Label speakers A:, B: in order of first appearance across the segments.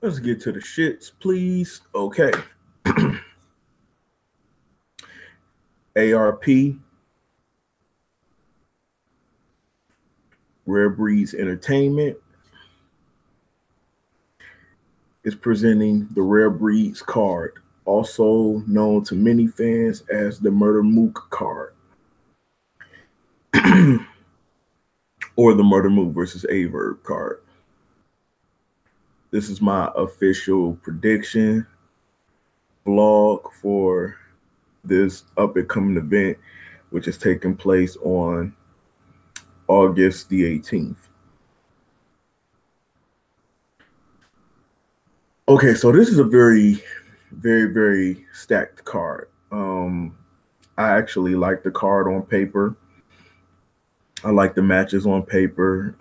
A: Let's get to the shits, please. Okay. ARP, Rare Breeds Entertainment, is presenting the Rare Breeds card, also known to many fans as the Murder Mook card, or the Murder Mook versus A Verb card. This is my official prediction blog for this up and coming event, which is taking place on August the 18th. Okay, so this is a very stacked card. I actually like the card on paper. I like the matches on paper.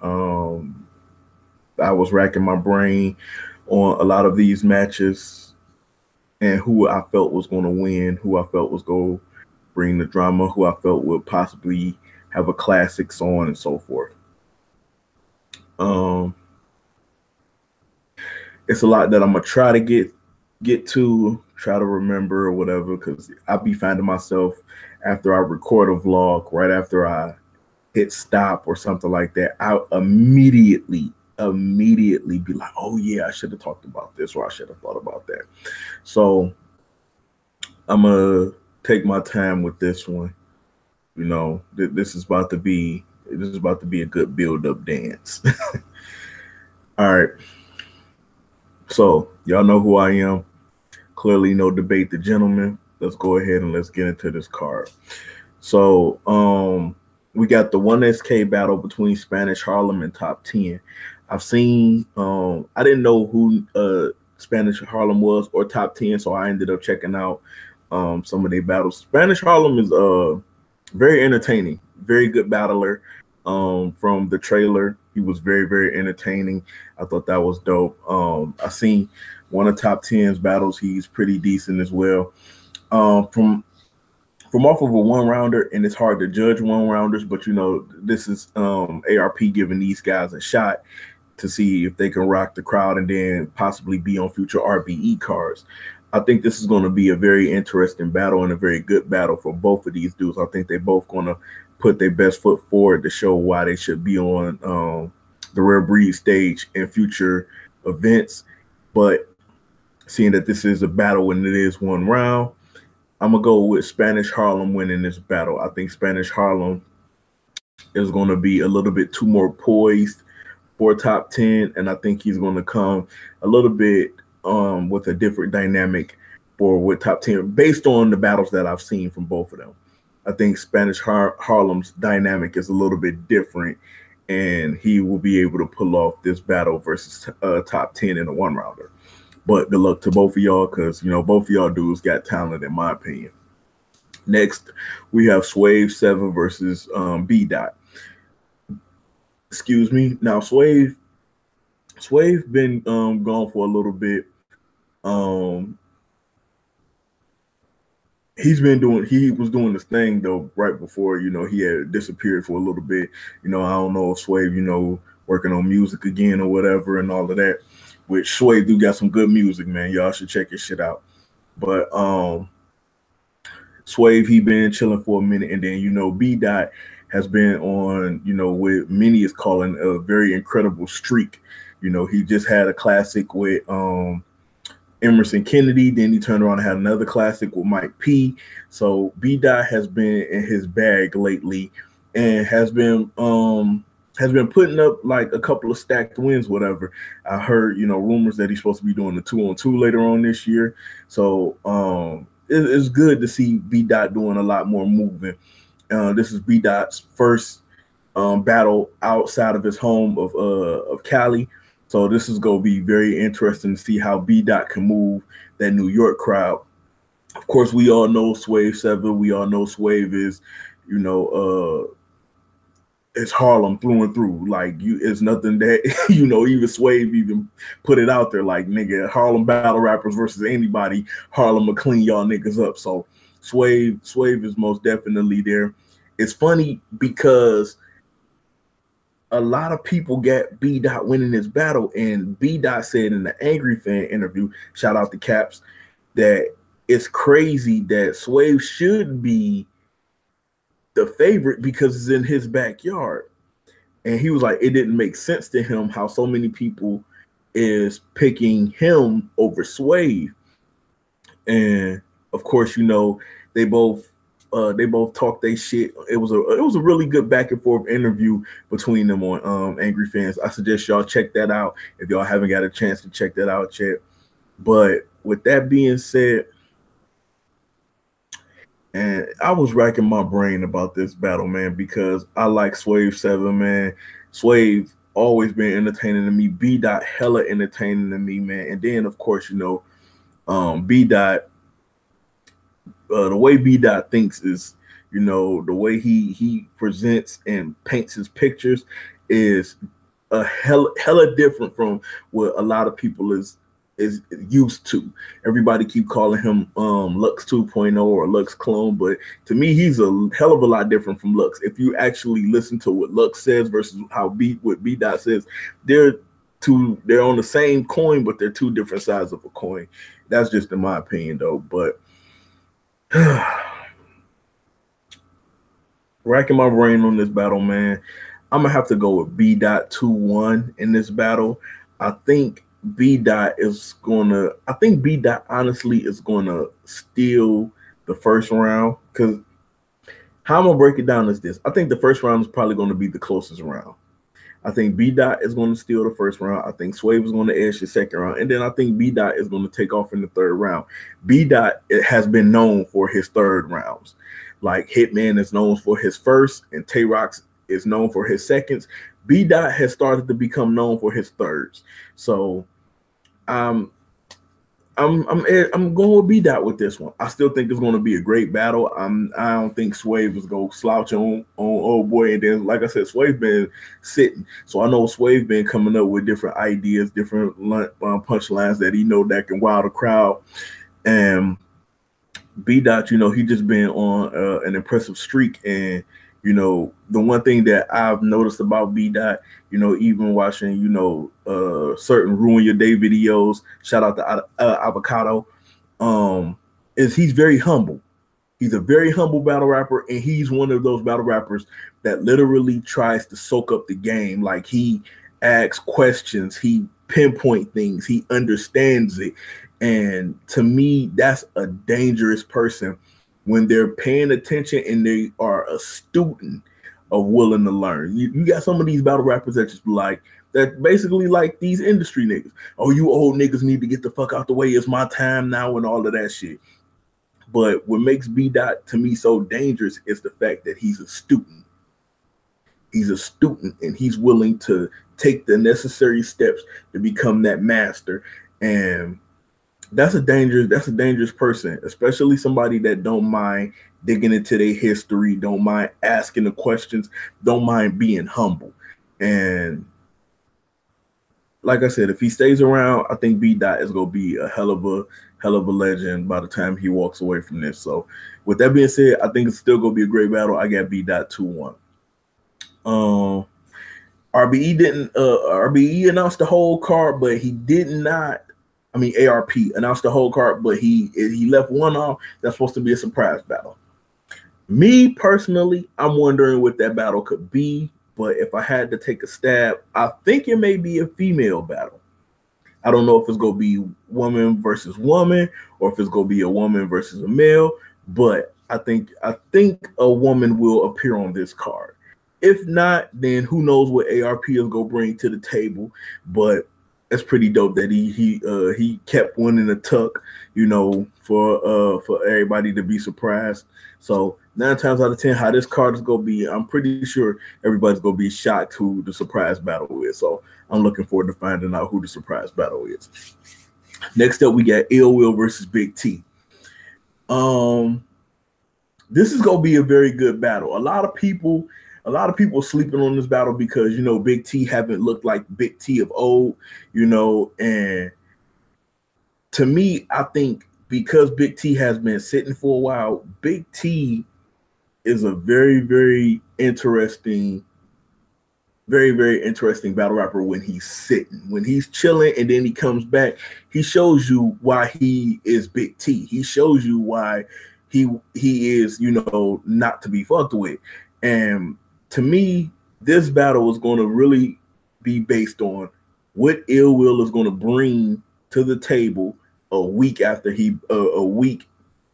A: I was racking my brain on a lot of these matches and who I felt was going to win, who I felt was going to bring the drama, who I felt would possibly have a classic, so on and so forth. Um, it's a lot that I'm gonna try to get to, try to remember or whatever, because I'll be finding myself after I record a vlog, right after I hit stop or something like that, I'll immediately be like, oh yeah, I should have talked about this or I should have thought about that. So I'm gonna take my time with this one. You know, this is about to be a good build up dance. All right. So y'all know who I am. Clearly no debate the gentleman. Let's go ahead and let's get into this card. So we got the 1SK battle between Spanish Harlem and Top 10. I've seen I didn't know who Spanish Harlem was or Top 10, so I ended up checking out some of their battles. Spanish Harlem is very entertaining, very good battler. From the trailer, he was very entertaining. I thought that was dope. I seen one of Top 10's battles. He's pretty decent as well. From off of a one rounder, and it's hard to judge one rounders, but you know, this is ARP giving these guys a shot to see if they can rock the crowd and then possibly be on future RBE cards. I think this is going to be a very interesting battle and a very good battle for both of these dudes. I think they're both going to put their best foot forward to show why they should be on the Rare Breed stage in future events. But seeing that this is a battle and it is one round, I'm going to go with Spanish Harlem winning this battle. I think Spanish Harlem is going to be a little bit too more poised for Top 10, and I think he's going to come a little bit with a different dynamic for with Top 10 based on the battles that I've seen from both of them. I think Spanish Harlem's dynamic is a little bit different, and he will be able to pull off this battle versus Top 10 in a one rounder. But good luck to both of y'all, because you know both of y'all dudes got talent, in my opinion. Next, we have Swave 7 versus B Dot. Excuse me. Now Swave been gone for a little bit. He was doing this thing though right before, you know, he had disappeared for a little bit. You know, I don't know if Swave, you know, working on music again or whatever and all of that. Which Swave do got some good music, man. Y'all should check his shit out. But Swave, he been chilling for a minute, and then you know B Dot has been on, you know, what many is calling a very incredible streak. You know, he just had a classic with Emerson Kennedy. Then he turned around and had another classic with Mike P. So B Dot has been in his bag lately and has been putting up like a couple of stacked wins, whatever. I heard, you know, rumors that he's supposed to be doing the 2-on-2 later on this year. So it's good to see B Dot doing a lot more moving. This is B Dot's first battle outside of his home of Cali. So this is going to be very interesting to see how B Dot can move that New York crowd. Of course, we all know Swave 7. We all know Swave is, you know, it's Harlem through and through. Like, it's nothing that, you know, even Swave even put it out there like, nigga, Harlem battle rappers versus anybody, Harlem will clean y'all niggas up. So Swave is most definitely there. It's funny because a lot of people got B Dot winning this battle, and B Dot said in the Angry Fan interview, shout out to Caps, that it's crazy that Swave should be the favorite because it's in his backyard. And he was like, it didn't make sense to him how so many people is picking him over Swave. And of course, you know, they both talked they shit. It was a really good back and forth interview between them on Angry Fans. I suggest y'all check that out if y'all haven't got a chance to check that out yet. But with that being said, and I was racking my brain about this battle, man, because I like Swave 7, man. Swave always been entertaining to me. B Dot hella entertaining to me, man. And then of course, you know, B Dot, the way B Dot thinks is, you know, the way he presents and paints his pictures is a hella different from what a lot of people is used to. Everybody keep calling him Lux 2.0 or Lux clone, but to me he's a hell of a lot different from Lux. If you actually listen to what Lux says versus what B Dot says, they're on the same coin, but they're two different sides of a coin. That's just in my opinion though. But racking my brain on this battle, man, I'm gonna have to go with B Dot 2-1 in this battle. I think B Dot honestly is gonna steal the first round, because how I'm gonna break it down is this. I think the first round is probably gonna be the closest round. I think B Dot is going to steal the first round. I think Swave is going to edge the second round. And then I think B Dot is going to take off in the third round. B Dot has been known for his third rounds. Like Hitman is known for his first, and Tay Rocks is known for his seconds. B Dot has started to become known for his thirds. So I'm going with B Dot with this one. I still think it's going to be a great battle. I don't think Swave is going to slouch on old boy. And then, like I said, Swave been sitting, so I know Swave been coming up with different ideas, different punchlines that he know that can wow the crowd. And B Dot, you know, he just been on an impressive streak. And you know, the one thing that I've noticed about B Dot, you know, even watching, you know, certain Ruin Your Day videos, shout out to Avocado, is he's very humble. He's a very humble battle rapper, and he's one of those battle rappers that literally tries to soak up the game. Like, he asks questions, he pinpoint things, he understands it. And to me, that's a dangerous person when they're paying attention and they are a student of willing to learn. You got some of these battle rappers that just like, that basically like these industry niggas. Oh, you old niggas need to get the fuck out the way. It's my time now and all of that shit. But what makes B Dot to me so dangerous is the fact that he's a student. He's a student, and he's willing to take the necessary steps to become that master. And that's a dangerous person, especially somebody that don't mind digging into their history, don't mind asking the questions, don't mind being humble. And like I said, if he stays around, I think B Dot is gonna be a hell of a legend by the time he walks away from this. So with that being said, I think it's still gonna be a great battle. I got B Dot 2-1. RBE announced the whole card, but he did not. I mean, ARP announced the whole card, but he left one off. That's supposed to be a surprise battle. Me personally, I'm wondering what that battle could be. But if I had to take a stab, I think it may be a female battle. I don't know if it's gonna be woman versus woman, or if it's gonna be a woman versus a male. But I think a woman will appear on this card. If not, then who knows what ARP is gonna bring to the table. But it's pretty dope that he kept one in the tuck, you know, for everybody to be surprised. So 9 times out of 10, how this card is gonna be, I'm pretty sure everybody's gonna be shocked who the surprise battle is. So I'm looking forward to finding out who the surprise battle is. Next up, we got Ill Will versus Big T. This is gonna be a very good battle. A lot of people sleeping on this battle because, you know, Big T haven't looked like Big T of old, you know. And to me, I think because Big T has been sitting for a while, Big T is a very, very interesting very, very interesting battle rapper when he's sitting. When he's chilling and then he comes back, he shows you why he is Big T. He shows you why he is, you know, not to be fucked with. And to me, this battle is going to really be based on what Ill Will is going to bring to the table a week after a week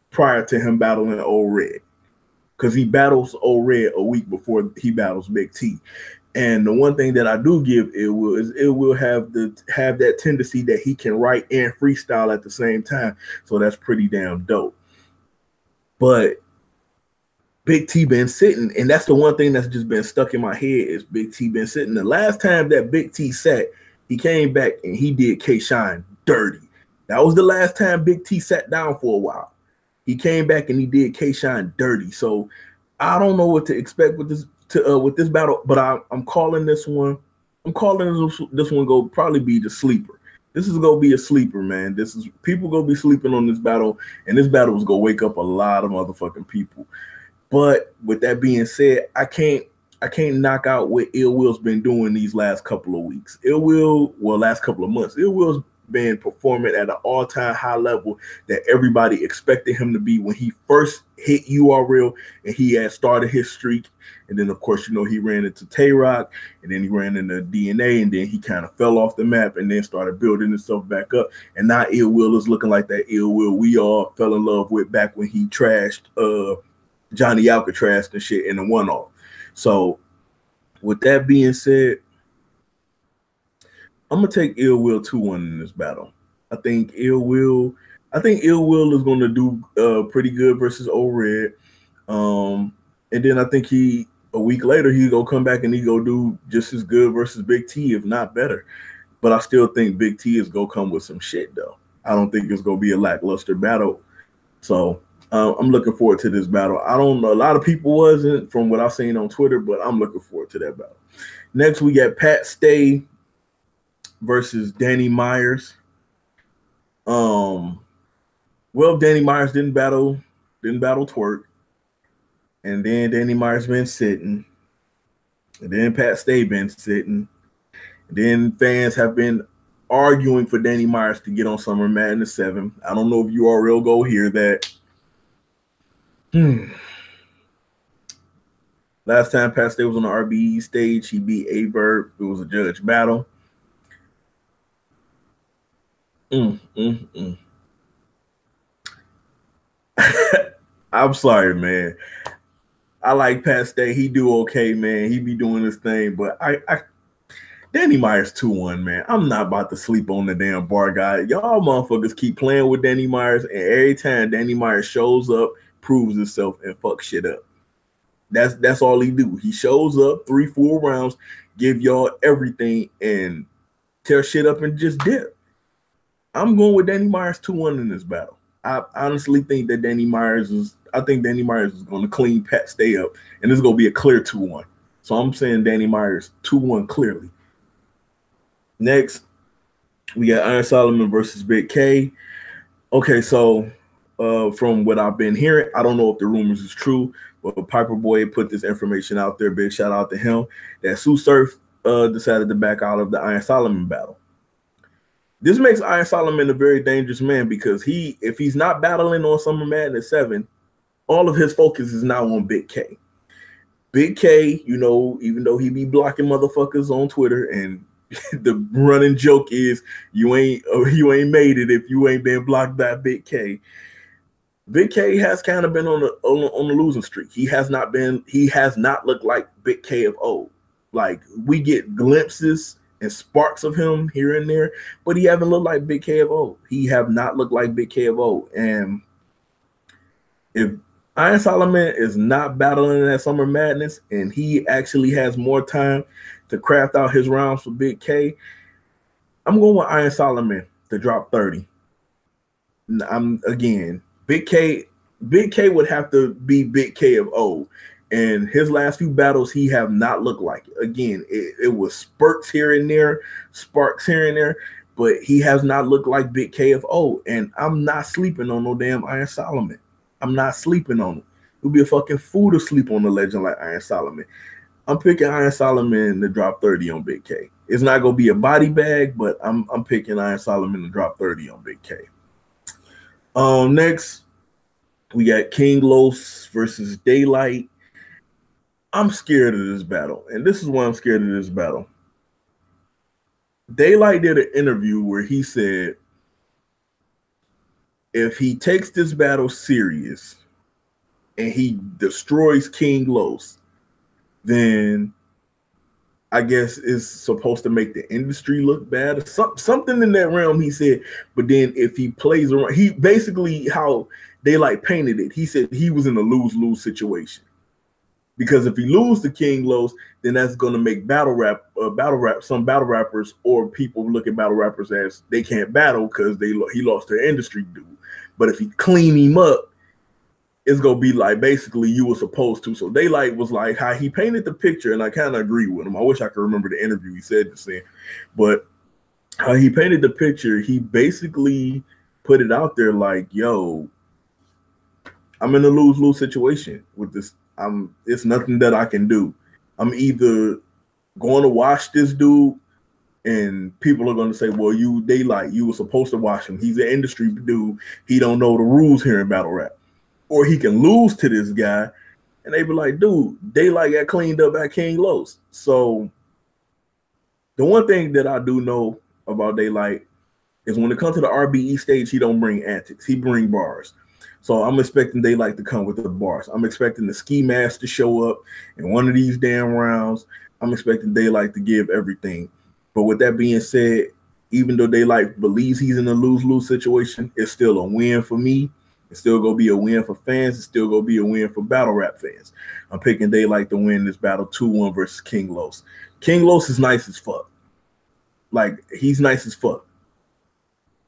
A: prior to him battling Old Red, because he battles Old Red a week before he battles Big T. And the one thing that I do give Ill Will is Ill Will have that tendency that he can write and freestyle at the same time. So that's pretty damn dope. But Big T been sitting, and that's the one thing that's just been stuck in my head is Big T been sitting. The last time that Big T sat, he came back and he did K-Shine dirty. That was the last time Big T sat down for a while. He came back and he did K-Shine dirty. So I don't know what to expect with this battle, but I'm calling this one. I'm calling this one go probably be the sleeper. This is gonna be a sleeper, man. This is people gonna be sleeping on this battle, and this battle is gonna wake up a lot of motherfucking people. But with that being said, I can't knock out what Ill Will's been doing these last couple of weeks. Last couple of months. Ill Will's been performing at an all-time high level that everybody expected him to be when he first hit URL and he had started his streak. And then, of course, you know, he ran into Tay-Rock, and then he ran into DNA, and then he kind of fell off the map and then started building himself back up. And now Ill Will is looking like that Ill Will we all fell in love with back when he trashed Johnny Alcatraz and shit in the one-off. So with that being said, I'm gonna take Ill Will 2-1 in this battle. I think Ill Will is gonna do pretty good versus Old Red. And then I think a week later he's gonna come back and he gonna do just as good versus Big T, if not better. But I still think Big T is gonna come with some shit though. I don't think it's gonna be a lackluster battle. So I'm looking forward to this battle. I don't know, a lot of people wasn't from what I've seen on Twitter, but I'm looking forward to that battle. Next we got Pat Stay versus Danny Myers. Well, Danny Myers didn't battle Twerk, and then Danny Myers been sitting, and then Pat Stay been sitting, and then fans have been arguing for Danny Myers to get on Summer Madness 7. I don't know if URL go hear that. Last time Pat Stay was on the RBE stage, he beat a Verb. It was a judge battle. I'm sorry, man. I like Pat Stay. He do okay, man. He be doing his thing, but Danny Myers 2-1, man. I'm not about to sleep on the damn bar guy. Y'all motherfuckers keep playing with Danny Myers, and every time Danny Myers shows up, proves himself, and fucks shit up. That's all he do. He shows up 3-4 rounds, give y'all everything, and tear shit up and just dip. I'm going with Danny Myers 2-1 in this battle. I honestly think that Danny Myers is going to clean Pat Stay up, and this is going to be a clear 2-1. So I'm saying Danny Myers 2-1 clearly. Next, we got Iron Solomon versus Big K. Okay, so from what I've been hearing, I don't know if the rumors is true, but Piper Boy put this information out there. Big shout out to him that Sue Surf decided to back out of the Iron Solomon battle. This makes Iron Solomon a very dangerous man because if he's not battling on Summer Madness 7, all of his focus is now on Big K. Big K, you know, even though he be blocking motherfuckers on Twitter, and the running joke is you ain't made it if you ain't been blocked by Big K. Big K has kind of been on the losing streak. He has not looked like Big K of old. Like, we get glimpses and sparks of him here and there, but he haven't looked like Big K of old. He have not looked like Big K of old. And if Iron Solomon is not battling at Summer Madness and he actually has more time to craft out his rounds for Big K, I'm going with Iron Solomon to drop 30. Big K would have to be Big K of old. And his last few battles, he have not looked like it. Again, it was spurts here and there, sparks here and there, but he has not looked like Big K of old. And I'm not sleeping on no damn Iron Solomon. I'm not sleeping on him. It would be a fucking fool to sleep on a legend like Iron Solomon. I'm picking Iron Solomon to drop 30 on Big K. It's not gonna be a body bag, but I'm picking Iron Solomon to drop 30 on Big K. Next we got King Los versus Daylight. I'm scared of this battle, and this is why I'm scared of this battle. Daylight did an interview where he said if he takes this battle serious and he destroys King Los, then I guess it's supposed to make the industry look bad. Something in that realm, he said. But then if he plays around, he basically how Daylight painted it. He said he was in a lose-lose situation. Because if he loses to King Los, then that's going to make some battle rappers or people look at battle rappers as they can't battle because he lost their industry dude. But if he clean him up, it's gonna be like basically you were supposed to. So Daylight was like how he painted the picture, and I kind of agree with him. I wish I could remember the interview he said this in, but how he painted the picture, he basically put it out there like, "Yo, I'm in a lose-lose situation with this. It's nothing that I can do. I'm either going to watch this dude, and people are going to say, well, Daylight, you were supposed to watch him. He's an industry dude. He don't know the rules here in battle rap. Or he can lose to this guy, and they be like, dude, Daylight got cleaned up at King Los." So the one thing that I do know about Daylight is when it comes to the RBE stage, he don't bring antics. He bring bars. So I'm expecting Daylight to come with the bars. I'm expecting the ski mask to show up in one of these damn rounds. I'm expecting Daylight to give everything. But with that being said, even though Daylight believes he's in a lose-lose situation, it's still a win for me. It's still going to be a win for fans. It's still going to be a win for battle rap fans. I'm picking Daylight to win this battle 2-1 versus King Los. King Los is nice as fuck. Like, he's nice as fuck.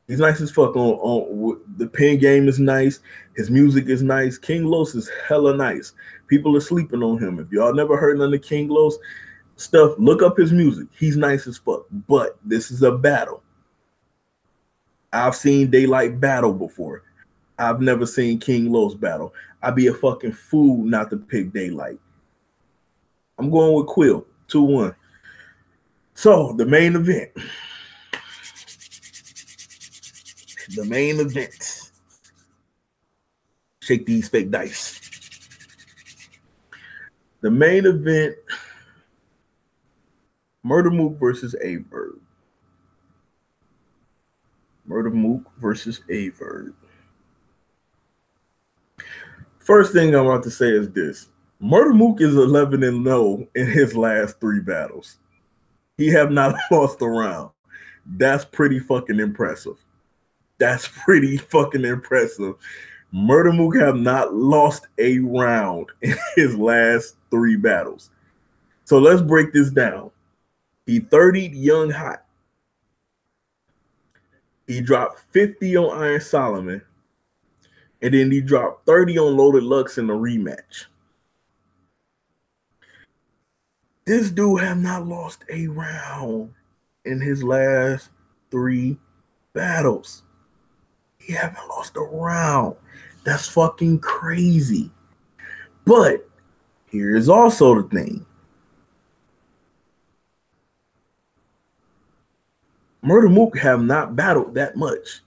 A: He's nice as fuck on the pen game is nice. His music is nice. King Los is hella nice. People are sleeping on him. If y'all never heard none of King Los stuff, look up his music. He's nice as fuck. But this is a battle. I've seen Daylight battle before. I've never seen King Los battle. I'd be a fucking fool not to pick Daylight. I'm going with Quill, 2-1. So, the main event. The main event. Shake these fake dice. The main event, Murda Mook versus Verb. Murda Mook versus Verb. First thing I'm about to say is this. Murda Mook is 11-0 in his last 3 battles. He have not lost a round. That's pretty fucking impressive. That's pretty fucking impressive. Murda Mook have not lost a round in his last 3 battles. So let's break this down. He 30'd Young Hot. He dropped 50 on Iron Solomon. And then he dropped 30 on Loaded Lux in the rematch. This dude have not lost a round in his last 3 battles. He haven't lost a round. That's fucking crazy. But here's also the thing. Murda Mook have not battled that much.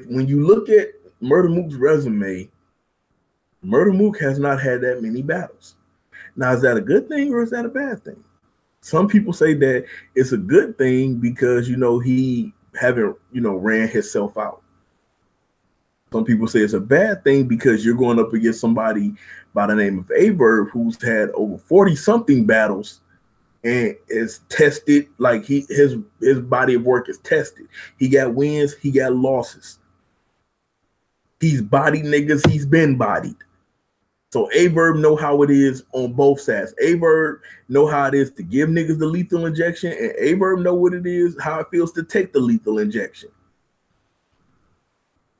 A: When you look at Murda Mook's resume, Murda Mook has not had that many battles. Now, is that a good thing or is that a bad thing? Some people say that it's a good thing because, he haven't, ran himself out. Some people say it's a bad thing because you're going up against somebody by the name of Verb who's had over 40-something battles and is tested, like his body of work is tested. He got wins, he got losses. He's bodied niggas, he's been bodied. So Verb know how it is on both sides. Verb know how it is to give niggas the lethal injection, and Verb know what it is, how it feels to take the lethal injection.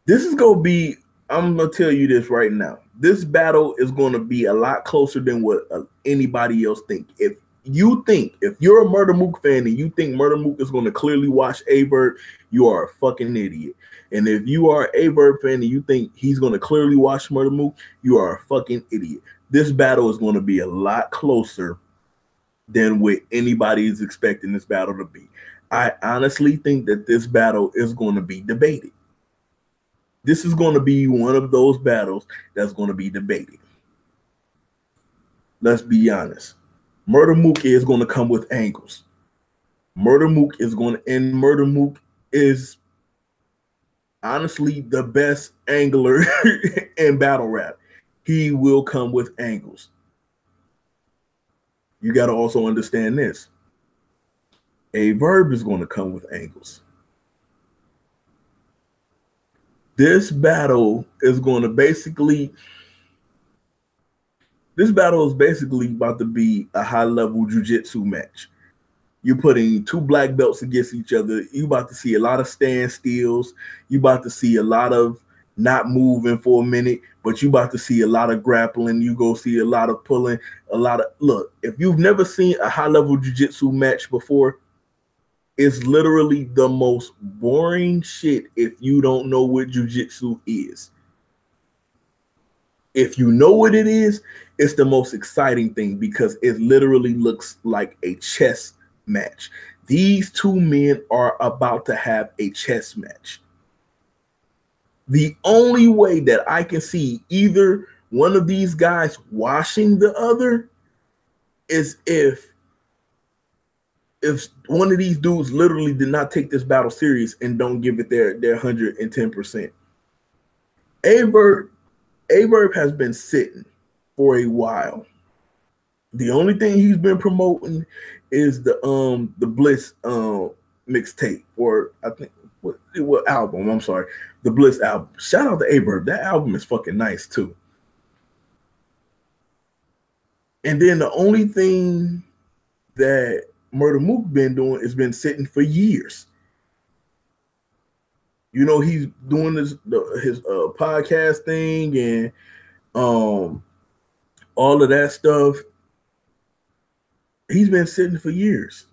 A: This is going to be, I'm going to tell you this right now. This battle is going to be a lot closer than what anybody else think. If you're a Murda Mook fan and you think Murda Mook is going to clearly watch Verb, you are a fucking idiot. And if you are a Verb fan and you think he's going to clearly watch Murda Mook, you are a fucking idiot. this battle is going to be a lot closer than what anybody is expecting this battle to be. I honestly think that this battle is going to be debated. This is going to be one of those battles that's going to be debated. Let's be honest. Murda Mook is going to come with angles. Murda Mook is going to, and Murda Mook is honestly the best angler in battle rap. He will come with angles. You got to also understand this. A Verb is going to come with angles. This battle is going to basically, this battle is basically about to be a high-level jiu-jitsu match. You're putting two black belts against each other. You about to see a lot of standstills. You about to see a lot of not moving for a minute, but you about to see a lot of grappling. You go see a lot of pulling, a lot of, look, if you've never seen a high-level jiu-jitsu match before, it's literally the most boring shit if you don't know what jiu-jitsu is. If you know what it is, it's the most exciting thing because it literally looks like a chess match. These two men are about to have a chess match. The only way that I can see either one of these guys washing the other is if one of these dudes literally did not take this battle serious and don't give it their 110%. Verb has been sitting for a while. The only thing he's been promoting is the Bliss mixtape, or I think what album? I'm sorry, the Bliss album. Shout out to Verb. That album is fucking nice too. And then the only thing that Murda Mook been doing has been sitting for years. You know, he's doing his podcast thing and all of that stuff. He's been sitting for years.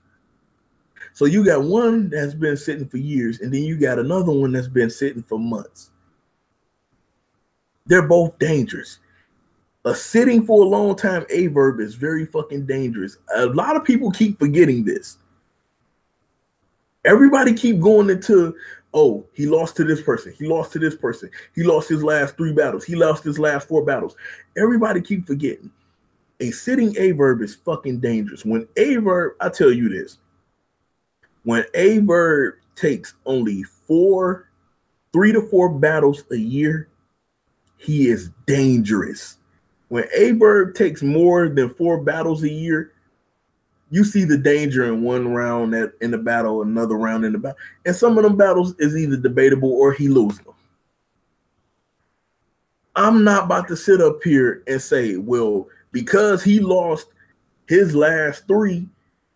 A: So you got one that's been sitting for years, and then you got another one that's been sitting for months. They're both dangerous. Sitting for a long time, Verb is very fucking dangerous. A lot of people keep forgetting this. Everybody keep going into, oh, he lost to this person. He lost to this person. He lost his last 3 battles. He lost his last 4 battles. Everybody keep forgetting. A sitting Verb is fucking dangerous. When Verb, I tell you this, when Verb takes only 3 to 4 battles a year, he is dangerous. When Verb takes more than 4 battles a year, you see the danger in one round in the battle, another round in the battle. And some of them battles is either debatable or he loses them. I'm not about to sit up here and say, well, because he lost his last 3,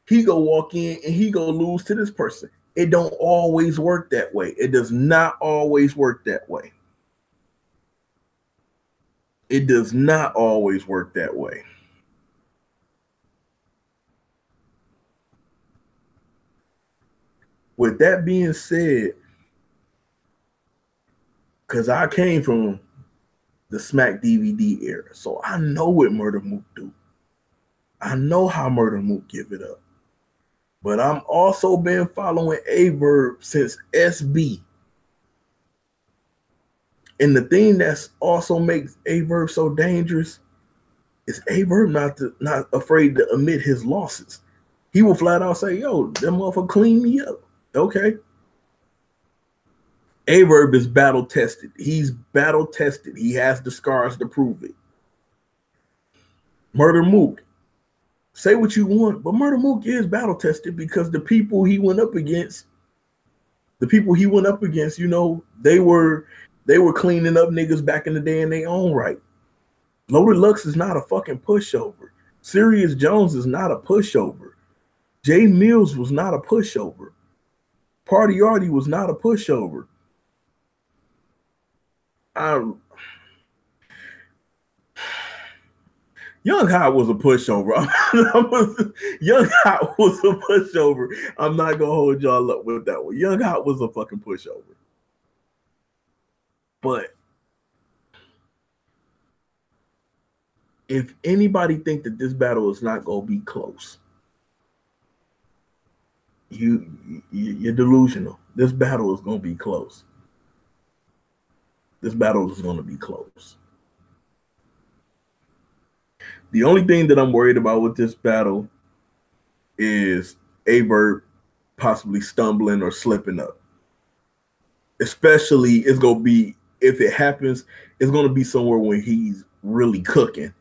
A: he go walk in and he go lose to this person. It don't always work that way. It does not always work that way. It does not always work that way. With that being said, because I came from the Smack DVD era, so I know what Murda Mook do. I know how Murda Mook give it up. But I'm also been following Verb since SB. And the thing that's also makes Verb so dangerous is Verb not afraid to admit his losses. He will flat out say, yo, that motherfucker cleaned me up. Okay. Verb is battle tested. He's battle tested. He has the scars to prove it. Murda Mook, say what you want, but Murda Mook is battle tested because the people he went up against, you know, they were cleaning up niggas back in the day in their own right. Loaded Lux is not a fucking pushover. Sirius Jones is not a pushover. Jay Mills was not a pushover. Party Artie was not a pushover. Young Hot was a pushover. Young Hot was a pushover. I'm not gonna hold y'all up with that one. Young Hot was a fucking pushover. But if anybody think that this battle is not gonna be close, you're delusional. This battle is gonna be close. This battle is gonna be close. The only thing that I'm worried about with this battle is Verb possibly stumbling or slipping up. Especially, it's gonna be, if it happens, it's gonna be somewhere when he's really cooking.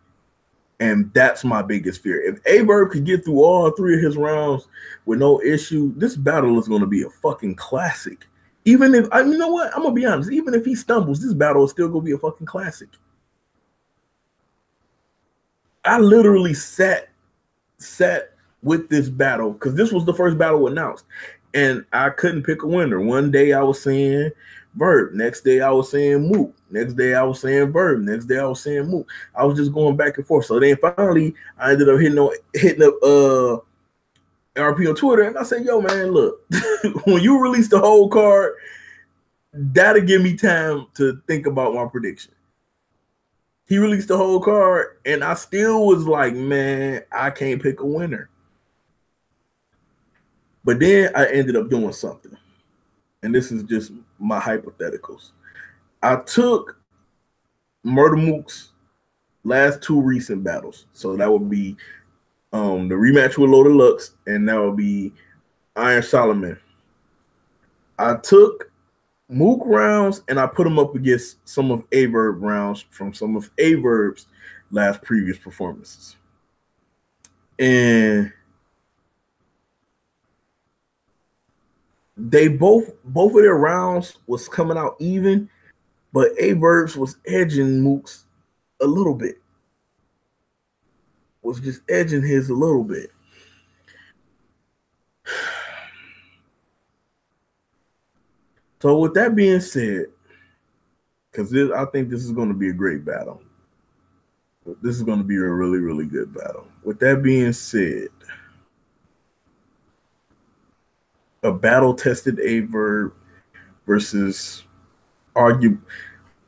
A: And that's my biggest fear. If Verb could get through all 3 of his rounds with no issue, this battle is going to be a fucking classic. Even if, you know what? I'm going to be honest. Even if he stumbles, this battle is still going to be a fucking classic. I literally sat with this battle because this was the first battle announced. And I couldn't pick a winner. One day I was saying Verb. Next day I was saying Mook. Next day I was saying Verb. Next day I was saying Mook. I was just going back and forth. So then finally I ended up hitting up RP on Twitter, and I said, "Yo, man, look, when you release the whole card, that'll give me time to think about my prediction." He released the whole card, and I still was like, "Man, I can't pick a winner." But then I ended up doing something, and this is just my hypotheticals. I took Murda Mook's last 2 recent battles. So that would be the rematch with Loaded Lux, and that would be Iron Solomon. I took Mook rounds and I put them up against some of Verb rounds from some of Verb's last previous performances. And they both of their rounds was coming out even, but Verb's was edging Mook's a little bit. Was just edging his a little bit. So with that being said, because I think this is going to be a great battle. This is going to be a really, really good battle. With that being said, a battle-tested Verb versus the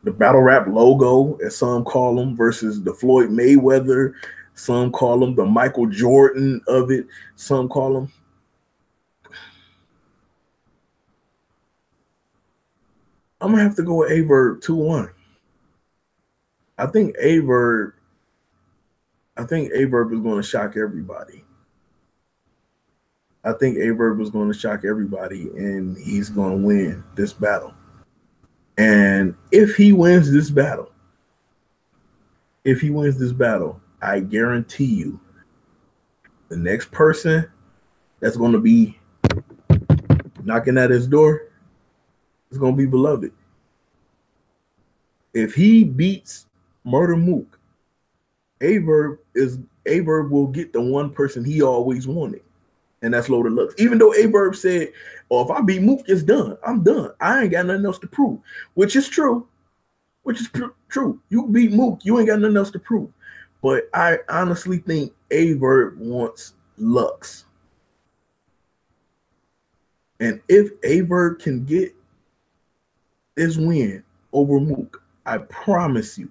A: battle rap logo, as some call him, versus the Floyd Mayweather. Some call him the Michael Jordan of it. Some call him. I'm going to have to go with Verb 2-1. I think Verb is going to shock everybody. I think Verb is going to shock everybody, and he's going to win this battle. And if he wins this battle, I guarantee you the next person that's going to be knocking at his door is going to be Beloved. If he beats Murda Mook, Verb will get the one person he always wanted, and that's Loaded Lux. Even though Verb said, "Oh, if I beat Mook, it's done. I'm done. I ain't got nothing else to prove," which is true. True. You beat Mook, you ain't got nothing else to prove. But I honestly think Verb wants Lux. And if Verb can get this win over Mook, I promise you,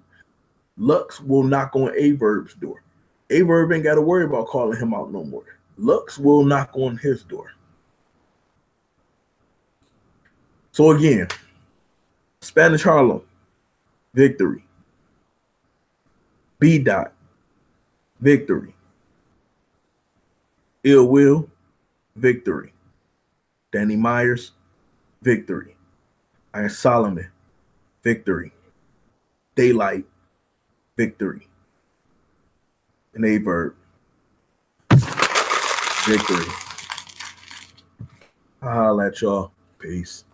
A: Lux will knock on Verb's door. Verb ain't got to worry about calling him out no more. Lux will knock on his door. So again, Spanish Harlem, victory. B. Dot, victory. Ill Will, victory. Danny Myers, victory. Iron Solomon, victory. Daylight, victory. And Verb, victory. I'll holla at y'all. Peace.